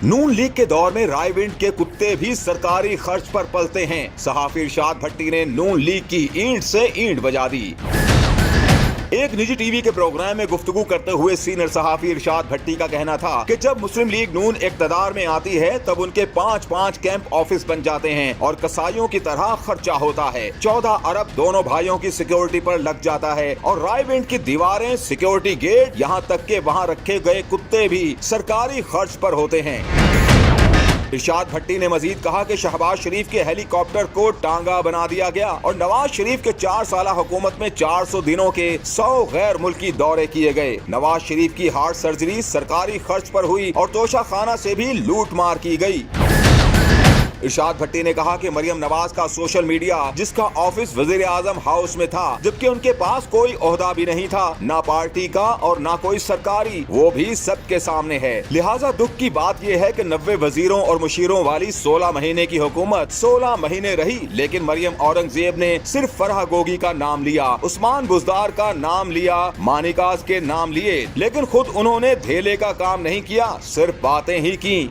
नून league के दौर में रायविंड के कुत्ते भी सरकारी खर्च पर पलते हैं। सहाफी इरशाद भट्टी ने नून लीग की ईंट से ईंट बजा दी। एक निजी टीवी के प्रोग्राम में गुफ्तगू करते हुए सीनियर सहाफी इरशाद भट्टी का कहना था कि जब मुस्लिम लीग नून इक़्तिदार में आती है तब उनके 5-5 कैंप ऑफिस बन जाते हैं और कसाईयों की तरह खर्चा होता है। 14 अरब दोनों भाइयों की सिक्योरिटी पर लग जाता है और रायविंड की दीवारें, सिक्योरिटी गेट, यहाँ तक के वहाँ रखे गए कुत्ते भी सरकारी खर्च पर होते हैं। इरशाद भट्टी ने मजीद कहा कि शहबाज शरीफ के हेलीकॉप्टर को टांगा बना दिया गया और नवाज शरीफ के 4 साला हुकूमत में 400 दिनों के 100 गैर मुल्की दौरे किए गए। नवाज शरीफ की हार्ट सर्जरी सरकारी खर्च पर हुई और तोशा खाना से भी लूट मार की गई। इरशाद भट्टी ने कहा कि मरियम नवाज का सोशल मीडिया, जिसका ऑफिस वजीर आजम हाउस में था, जबकि उनके पास कोई ओहदा भी नहीं था, ना पार्टी का और ना कोई सरकारी, वो भी सबके सामने है। लिहाजा दुख की बात यह है कि 90 वजीरों और मुशीरों वाली 16 महीने की हुकूमत 16 महीने रही, लेकिन मरियम औरंगजेब ने सिर्फ फरहा गोगी का नाम लिया, उस्मान बुजदार का नाम लिया, मानिकाज के नाम लिए, लेकिन खुद उन्होंने धेले का काम नहीं किया, सिर्फ बातें ही की।